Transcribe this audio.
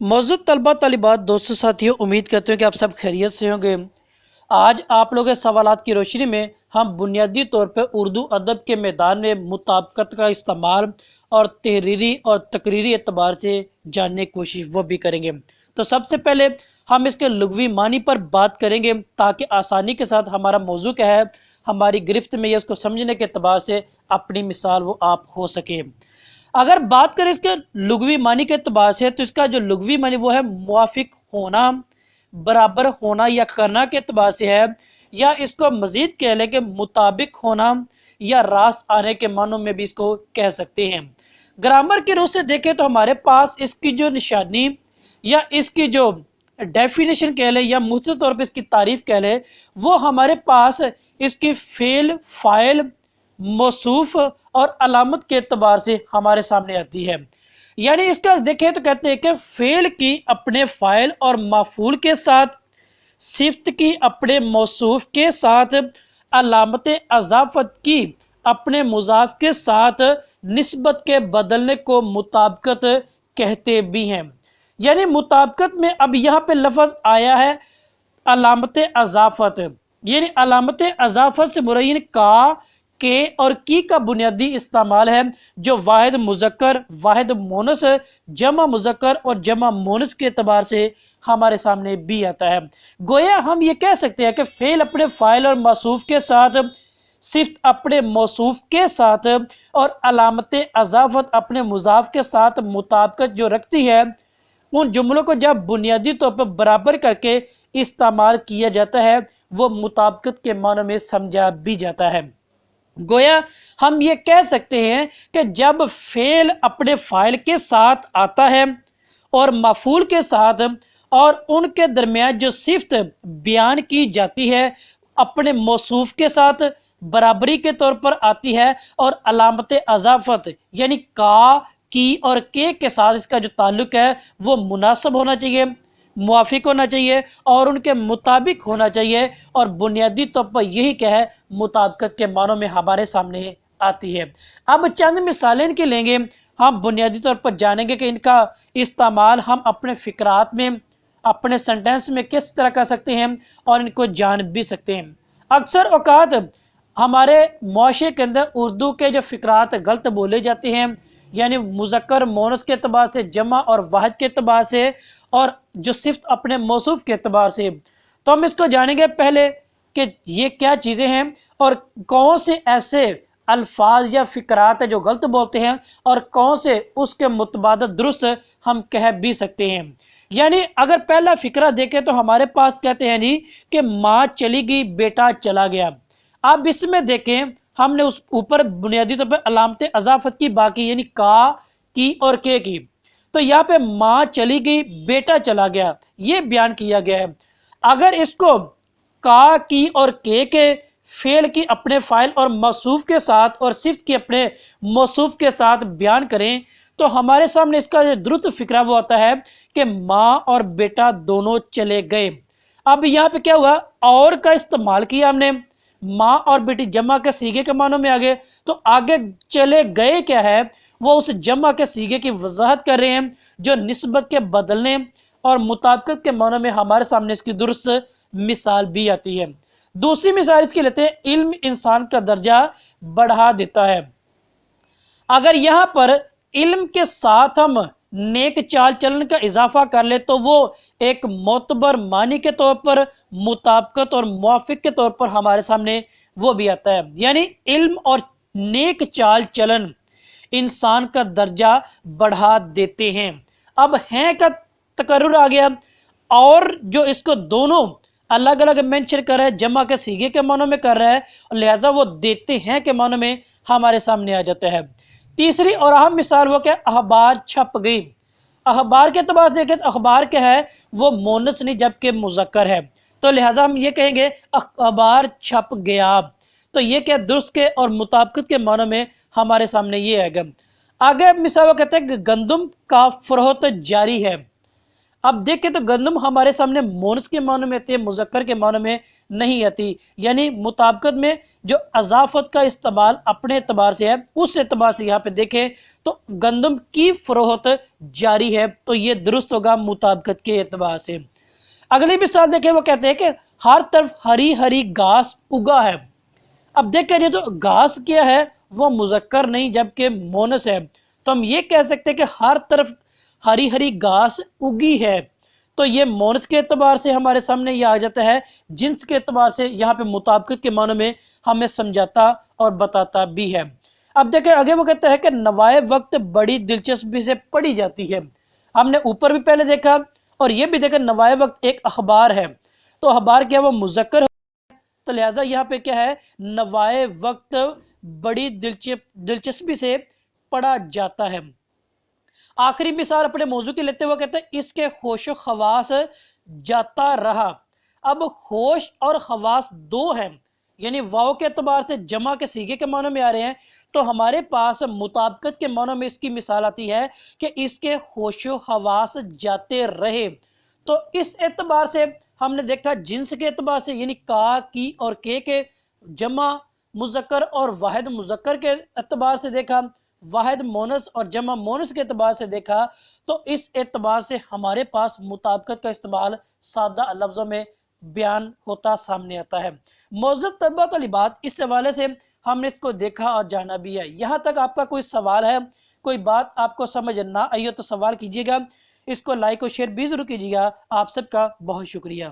मौजूद तलबा तलिबात दोस्तों साथियों, उम्मीद करते हैं कि आप सब खैरियत से होंगे। आज आप लोगों के सवालात की रोशनी में हम बुनियादी तौर पर उर्दू अदब के मैदान में मुताबिकत का इस्तेमाल और तहरीरी और तकरीरी एतबार से जानने की कोशिश वो भी करेंगे। तो सबसे पहले हम इसके लुग़वी मानी पर बात करेंगे ताकि आसानी के साथ हमारा मौजू क्या है, हमारी गिरफ्त में या इसको समझने के एतबार से अपनी मिसाल वो आप हो सके। अगर बात करें इसके लुग़वी मानी के एतबार से, तो इसका जो लुग़वी मानी वो है मुवाफिक होना, बराबर होना या करना के एतबार से है, या इसको मज़ीद कह लें कि मुताबिक होना या रास आने के मानों में भी इसको कह सकते हैं। ग्रामर के रूप से देखें तो हमारे पास इसकी जो निशानी या इसकी जो डेफिनेशन कह लें या मुख्तसर तौर पर इसकी तारीफ कह लें, वो हमारे पास इसकी फेल, फाइल, मौसूफ और अलामत के एतबार से हमारे सामने आती है। यानी इसका देखें तो कहते हैं कि फेल की अपने फाइल और माफूल के साथ, सिफ्त की अपने मौसूफ के साथ, अलामत अज़ाफ़त की अपने मुज़ाफ के साथ निस्बत के बदलने को मुताबिकत कहते भी हैं। यानी मुताबिकत में अब यहाँ पे लफ्ज़ आया है अलामत अज़ाफ़त, यानी अलामत अज़ाफ़त से मुरय्यन का, के और की का बुनियादी इस्तेमाल है, जो वाहिद मुज़क्कर, वाहिद मोनस, जमा मुज़क्कर और जमा मोनस के एतबार से हमारे सामने भी आता है। गोया हम ये कह सकते हैं कि फ़ेल अपने फ़ाइल और मौसूफ के साथ, सिफ्त अपने मौसूफ के साथ और अलामत अज़ाफ़त अपने मुज़ाफ के साथ मुताबिकत जो रखती है, उन जुमलों को जब बुनियादी तौर पर बराबर करके इस्तेमाल किया जाता है, वो मुताबिकत के मानों में समझा भी जाता है। गोया हम ये कह सकते हैं कि जब फेल अपने फाइल के साथ आता है और मफूल के साथ, और उनके दरमियान जो सिफ्त बयान की जाती है अपने मौसूफ के साथ बराबरी के तौर पर आती है, और अलामत अज़ाफ़त यानी का, की और के साथ इसका जो ताल्लुक है वो मुनासिब होना चाहिए, मुवाफिक होना चाहिए और उनके मुताबिक होना चाहिए, और बुनियादी तौर पर यही क्या है, मुताबिकत के मानों में हमारे सामने आती है। अब चंद मिसालें इनकी लेंगे, हम बुनियादी तौर पर जानेंगे कि इनका इस्तेमाल हम अपने फ़िक्रात में, अपने सेंटेंस में किस तरह कर सकते हैं और इनको जान भी सकते हैं। अक्सर औकात हमारे मुआशरे के अंदर उर्दू के जो फ़िक्रात गलत बोले जाते हैं, यानी मुज़क्कर मोनस के एतबार से, जमा और वाहिद के एतबार से, और जो सिफ्त अपने मौसूफ के एतबार से। तो हम इसको जानेंगे पहले कि ये क्या चीज़ें हैं और कौन से ऐसे अल्फाज या फ़िक्रात है जो गलत बोलते हैं, और कौन से उसके मुतबादल दुरुस्त हम कह भी सकते हैं। यानी अगर पहला फ़िक्रा देखें तो हमारे पास कहते हैं नहीं कि माँ चली गई, बेटा चला गया। अब इसमें देखें हमने उस ऊपर बुनियादी तौर पर अलामत अज़ाफ़त की बाकी, यानी का, की और के की, तो यहाँ पे माँ चली गई, बेटा चला गया, ये बयान किया गया है। अगर इसको का, की और के फेल की अपने फ़ाइल और मौसूफ के साथ और सिफ्त की अपने मौसूफ के साथ बयान करें, तो हमारे सामने इसका जो दुरुस्त फ़िक्रा वो आता है कि माँ और बेटा दोनों चले गए। अब यहाँ पे क्या हुआ, और का इस्तेमाल किया हमने, माँ और बेटी जमा के सीगे के मानों में आ गए, तो आगे चले गए क्या है, वो उस जमा के सीगे की वजाहत कर रहे हैं, जो निस्बत के बदलने और मुताबिकत के मानों में हमारे सामने इसकी दुरुस्त मिसाल भी आती है। दूसरी मिसाल इसकी लेते हैं, इल्म इंसान का दर्जा बढ़ा देता है। अगर यहाँ पर इल्म के साथ हम नेक चाल चलन का इजाफा कर ले, तो वो एक मोतबर मानी के तौर पर, मुताबिकत और मुवाफिक के तौर पर हमारे सामने वो भी आता है। यानी इल्म और नेक चाल चलन इंसान का दर्जा बढ़ा देते हैं। अब हैं का तकर्रुर आ गया, और जो इसको दोनों अलग अलग मेंशन कर रहा है, जमा के सीगे के मानों में कर रहा है, लिहाजा वो देते हैं के मानों में हमारे सामने आ जाता है। तीसरी और अहम मिसाल वो क्या, अखबार छप गई। अखबार के एतबार से देखें तो अखबार क्या है, वो मोनस नहीं जबकि मुज़क्कर है, तो लिहाजा हम ये कहेंगे अखबार छप गया। तो ये क्या, दुरुस्त के और मुताबिकत के मानों में हमारे सामने ये आएगा। आगे मिसाल वो कहते हैं कि गंदम का फरोख्त जारी है। اب دیکھیں تو گندم ہمارے سامنے مونس کے معنی میں آتی ہے، مذکر کے معنی میں نہیں آتی، یعنی مطابقت میں جو اضافت کا استعمال اپنے اعتبار سے ہے، اس اعتبار سے یہاں پہ دیکھیں تو گندم کی فروخت جاری ہے، تو یہ درست ہوگا مطابقت کے اعتبار سے۔ اگلی مثال دیکھیں، وہ کہتے ہیں کہ ہر طرف ہری ہری گھاس اگا ہے۔ اب دیکھیں یہ جو گھاس کیا ہے وہ مذکر نہیں جبکہ مونس ہے، تو ہم یہ کہہ سکتے ہیں کہ ہر طرف ہری ہری گھاس اگی ہے، تو یہ مونس کے اعتبار سے ہمارے سامنے یہ آ جاتا ہے، جنس کے اعتبار سے یہاں پہ مطابقت کے معنی میں ہمیں سمجھاتا اور بتاتا بھی ہے۔ اب دیکھیں آگے وہ کہتا ہے کہ نوائے وقت بڑی دلچسپی سے پڑھی جاتی ہے۔ ہم نے اوپر بھی پہلے دیکھا اور یہ بھی دیکھا نوائے وقت ایک اخبار ہے، تو اخبار کیا وہ مذکر، تو لہٰذا یہاں پہ کیا ہے، نوائے وقت بڑی دلچسپی سے پڑھا جاتا ہے۔ آخری مثال اپنے موضوع کی لیتے ہوئے کہتے ہیں اس کے ہوش و خواص جاتا رہا۔ اب ہوش اور خواص دو ہیں، یعنی واو کے اعتبار سے جمع کے صیغے کے معنی میں آ رہے ہیں، تو ہمارے پاس مطابقت کے معنی میں اس کی مثال آتی ہے کہ اس کے ہوش و خواص جاتے رہے۔ تو اس اعتبار سے ہم نے دیکھا جنس کے اعتبار سے، یعنی کا، کی اور کے جمع مذکر اور واحد مذکر کے اعتبار سے دیکھا، واحد مونس اور جمع مونس کے اعتبار سے دیکھا، تو اس اعتبار سے ہمارے پاس مطابقت کا استعمال سادہ لفظوں میں بیان ہوتا سامنے آتا ہے۔ معزز طلباء طالبات، اس حوالے سے ہم نے اس کو دیکھا اور جانا بھی ہے۔ یہاں تک آپ کا کوئی سوال ہے، کوئی بات آپ کو سمجھ نہ آئی ہو تو سوال کیجیے گا، اس کو لائک اور شیئر بھی ضرور کیجیے گا۔ آپ سب کا بہت شکریہ۔